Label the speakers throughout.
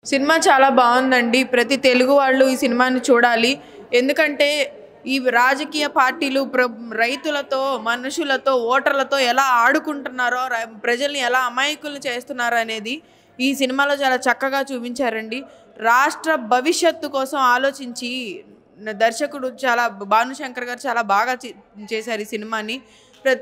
Speaker 1: Cinema చాలా బాగుందండి. ప్రతి తెలుగు వాళ్ళు ఈ సినిమాని చూడాలి. ఎందుకంటే ఈ రాజకీయ పార్టీలు రైతులతో, మనుషులతో, ఓటర్లతో ఎలా ఆడుకుంటున్నారో, ప్రజల్ని ఎలా అమాయకులను చేస్తున్నారో అనేది ఈ సినిమాలో చాలా చక్కగా చూపించారండి. రాష్ట్ర భవిష్యత్తు కోసం ఆలోచించి దర్శకుడు భానుశంకర్ గారు చాలా బాగా చేశారు ఈ సినిమాని.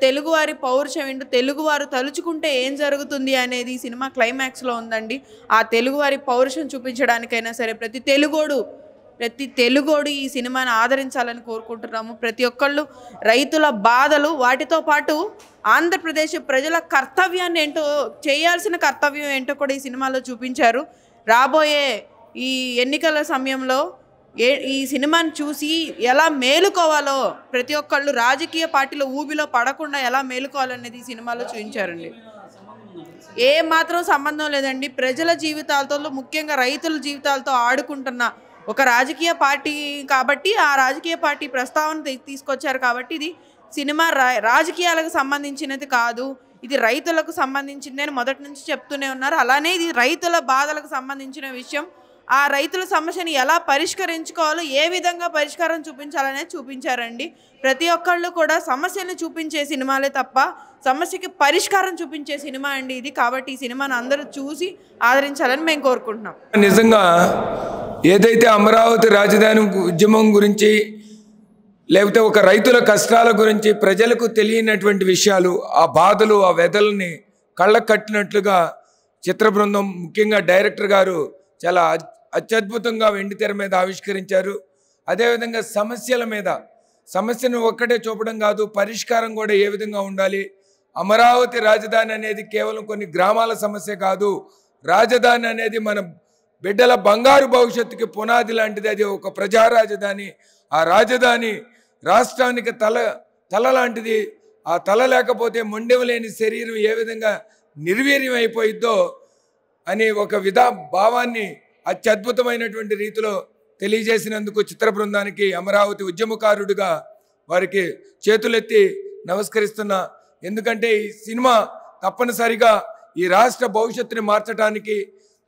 Speaker 1: తెలుగువారి పౌరుషం ఏంటో, తెలుగువారు తలుచుకుంటే ఏం జరుగుతుంది అనేది ఈ సినిమా క్లైమాక్స్లో ఉందండి. ఆ తెలుగువారి పౌరుషం చూపించడానికైనా సరే ప్రతి తెలుగోడు ఈ సినిమాని ఆదరించాలని కోరుకుంటున్నాము. ప్రతి ఒక్కళ్ళు రైతుల బాధలు, వాటితో పాటు ఆంధ్రప్రదేశ్ ప్రజల కర్తవ్యాన్ని ఏంటో, చేయాల్సిన కర్తవ్యం ఏంటో కూడా ఈ సినిమాలో చూపించారు. రాబోయే ఈ ఎన్నికల సమయంలో ఈ సినిమాని చూసి ఎలా మేలుకోవాలో, ప్రతి ఒక్కళ్ళు రాజకీయ పార్టీలో ఊబిలో పడకుండా ఎలా మేలుకోవాలనేది ఈ సినిమాలో చూపించారండి. ఏ మాత్రం సంబంధం లేదండి. ప్రజల జీవితాలతో, ముఖ్యంగా రైతుల జీవితాలతో ఆడుకుంటున్న ఒక రాజకీయ పార్టీ కాబట్టి, ఆ రాజకీయ పార్టీ ప్రస్తావన తీసుకొచ్చారు కాబట్టి ఇది సినిమా రాజకీయాలకు సంబంధించినది కాదు, ఇది రైతులకు సంబంధించింది అని మొదటి నుంచి చెప్తూనే ఉన్నారు. అలానే ఇది రైతుల బాధలకు సంబంధించిన విషయం. ఆ రైతుల సమస్యని ఎలా పరిష్కరించుకోవాలో, ఏ విధంగా పరిష్కారం చూపించాలనేది చూపించారండి. ప్రతి ఒక్కళ్ళు కూడా సమస్యను చూపించే సినిమాలే తప్ప సమస్యకి పరిష్కారం చూపించే సినిమా అండి ఇది. కాబట్టి ఈ సినిమాను అందరూ చూసి ఆదరించాలని మేము కోరుకుంటున్నాం.
Speaker 2: నిజంగా ఏదైతే అమరావతి రాజధాని ఉద్యమం గురించి, లేకపోతే ఒక రైతుల కష్టాల గురించి ప్రజలకు తెలియనటువంటి విషయాలు, ఆ బాధలు, ఆ వ్యధలని కళ్ళకు కట్టినట్లుగా చిత్ర బృందం, ముఖ్యంగా డైరెక్టర్ గారు చాలా అత్యద్భుతంగా వెండితెర మీద ఆవిష్కరించారు. అదేవిధంగా సమస్యను ఒక్కటే చూపడం కాదు, పరిష్కారం కూడా ఏ విధంగా ఉండాలి. అమరావతి రాజధాని అనేది కేవలం కొన్ని గ్రామాల సమస్య కాదు. రాజధాని అనేది మన బిడ్డల బంగారు భవిష్యత్తుకి పునాది లాంటిది. అది ఒక ప్రజా రాజధాని. ఆ రాజధాని రాష్ట్రానికి తల లాంటిది. ఆ తల లేకపోతే మొండెం లేని శరీరం ఏ విధంగా నిర్వీర్యం అయిపోయిద్దో అని ఒక భావాన్ని అత్యద్భుతమైనటువంటి రీతిలో తెలియజేసినందుకు చిత్ర బృందానికి, అమరావతి ఉద్యమకారుడిగా వారికి చేతులెత్తి నమస్కరిస్తున్నా. ఎందుకంటే ఈ సినిమా తప్పనిసరిగా ఈ రాష్ట్ర భవిష్యత్తుని మార్చడానికి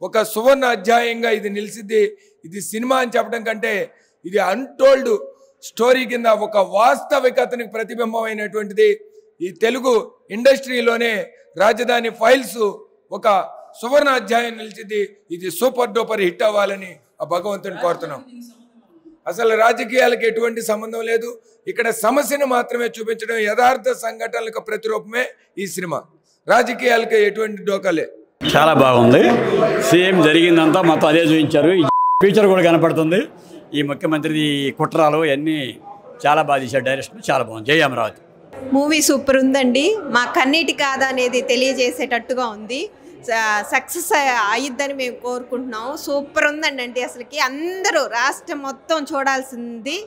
Speaker 2: ఒక సువర్ణ అధ్యాయంగా ఇది నిలిచిద్ది. ఇది సినిమా అని చెప్పడం కంటే ఇది అన్టోల్డ్ స్టోరీ కింద ఒక వాస్తవికతని ప్రతిబింబమైనటువంటిది. ఈ తెలుగు ఇండస్ట్రీలోనే రాజధాని ఫైల్స్ ఒక సువర్ణ అధ్యాయం నిలిచింది. ఇది సూపర్ డూపర్ హిట్ అవ్వాలని ఆ భగవంతుని కోరుతున్నాం. అసలు రాజకీయాలకు ఎటువంటి సంబంధం లేదు. ఇక్కడ సమస్యను మాత్రమే చూపించడం, యథార్థ సంఘటనలకు ప్రతిరూపమే ఈ సినిమా. రాజకీయాలకు ఎటువంటి డోకాలే.
Speaker 3: చాలా బాగుంది. సేమ్ జరిగిందంతా మొత్తం అదే చూపించారు. ఫ్యూచర్ కూడా కనపడుతుంది. ఈ ముఖ్యమంత్రి కుట్రాలు అన్నీ చాలా బాగా తీశారు. డైరెక్షన్ చాలా బాగుంది. జై అమరావతి.
Speaker 4: మూవీ సూపర్ ఉందండి. మా కన్నీటి కాదా అనేది తెలియజేసేటట్టుగా ఉంది. సక్సెస్ అయ్యిద్దని మేము కోరుకుంటున్నాము. సూపర్ ఉందండి. అసలుకి అందరూ రాష్ట్రం మొత్తం చూడాల్సింది.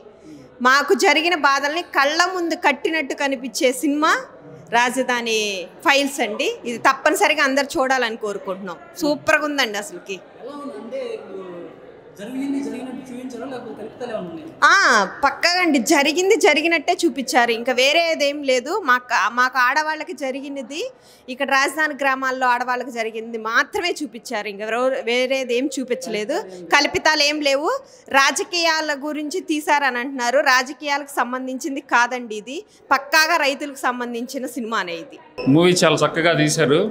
Speaker 4: మాకు జరిగిన బాధల్ని కళ్ళ ముందు కట్టినట్టు కనిపించే సినిమా రాజధాని ఫైల్స్ అండి. ఇది తప్పనిసరిగా అందరు చూడాలని కోరుకుంటున్నాం. సూపర్గా ఉందండి. అసలుకి పక్కగా అండి, జరిగినట్టే చూపించారు. ఇంకా వేరేదేం లేదు. మాకు ఆడవాళ్ళకి జరిగినది, ఇక్కడ రాజధాని గ్రామాల్లో ఆడవాళ్ళకి జరిగింది మాత్రమే చూపించారు. ఇంకా వేరేదేం చూపించలేదు. కల్పితాలు ఏం లేవు. రాజకీయాల గురించి తీశారని అంటున్నారు. రాజకీయాలకు సంబంధించింది కాదండి. ఇది పక్కాగా రైతులకు సంబంధించిన సినిమానే. ఇది
Speaker 5: మూవీ చాలా చక్కగా తీశారు.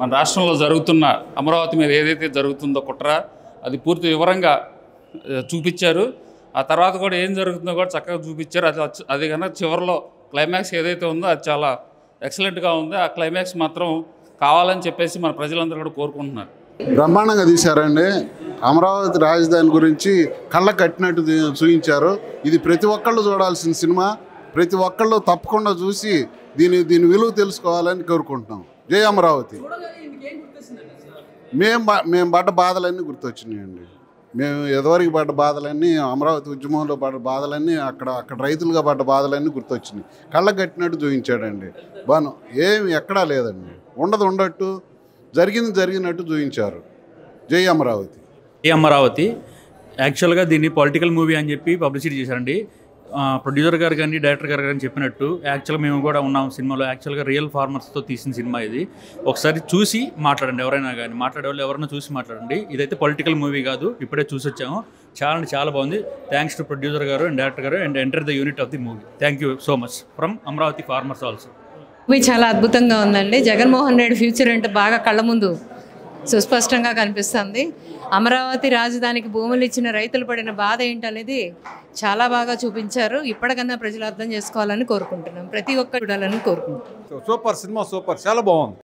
Speaker 5: మన రాష్ట్రంలో జరుగుతున్న అమరావతి మీద ఏదైతే జరుగుతుందో కుట్ర, అది పూర్తి వివరంగా చూపించారు. ఆ తర్వాత కూడా ఏం జరుగుతుందో కూడా చక్కగా చూపించారు. అది కన్నా చివరిలో క్లైమాక్స్ ఏదైతే ఉందో అది చాలా ఎక్సలెంట్గా ఉంది. ఆ క్లైమాక్స్ మాత్రం కావాలని చెప్పేసి మన ప్రజలందరూ కూడా కోరుకుంటున్నారు.
Speaker 6: బ్రహ్మాండంగా తీశారండి. అమరావతి రాజధాని గురించి కళ్ళ కట్టినట్టు చూపించారు. ఇది ప్రతి ఒక్కళ్ళు చూడాల్సిన సినిమా. ప్రతి ఒక్కళ్ళు తప్పకుండా చూసి దీని విలువ తెలుసుకోవాలని కోరుకుంటున్నాం. జై అమరావతి. మేము పడ్డ బాధలన్నీ గుర్తొచ్చినాయండి. మేము ఎదవరికి పడ్డ బాధలన్నీ, అమరావతి ఉద్యమంలో పడ్డ బాధలన్నీ, అక్కడ రైతులుగా పడ్డ బాధలన్నీ గుర్తొచ్చినాయి. కళ్ళ కట్టినట్టు చూపించాడండి. బాను ఏమి ఎక్కడా లేదండి. ఉండట్టు జరిగినట్టు చూపించారు. జై అమరావతి.
Speaker 7: జై అమరావతి. యాక్చువల్గా దీన్ని పొలిటికల్ మూవీ అని చెప్పి పబ్లిసిటీ చేశారండి. ప్రొడ్యూసర్ గారు కానీ డైరెక్టర్ గారు కానీ చెప్పినట్టు యాక్చువల్గా మేము కూడా ఉన్నాం సినిమాలో. యాక్చువల్గా రియల్ ఫార్మర్స్తో తీసిన సినిమా ఇది. ఒకసారి చూసి మాట్లాడండి, ఎవరైనా కానీ మాట్లాడే వాళ్ళు ఎవరైనా చూసి మాట్లాడండి. ఇదైతే పొలిటికల్ మూవీ కాదు, ఇప్పుడే చూసి వచ్చాము. చాలా బాగుంది. థ్యాంక్స్ టు ప్రొడ్యూసర్ గారు అండ్ డైరెక్టర్ గారు and enter the unit of the movie. Thank you so much from Amaravati farmers also.
Speaker 8: Movie చాలా అద్భుతంగా ఉందండి. జగన్మోహన్ రెడ్డి ఫ్యూచర్ అంటే బాగా కళ్ళ ముందు సుస్పష్టంగా కనిపిస్తుంది. అమరావతి రాజధానికి భూములు ఇచ్చిన రైతులు పడిన బాధ ఏంటనేది చాలా బాగా చూపించారు. ఇప్పటికన్నా ప్రజలు అర్థం చేసుకోవాలని కోరుకుంటున్నాం. ప్రతి ఒక్కరు చూడాలని కోరుకుంటున్నాం.
Speaker 9: సూపర్ సినిమా, సూపర్, చాలా బాగుంది.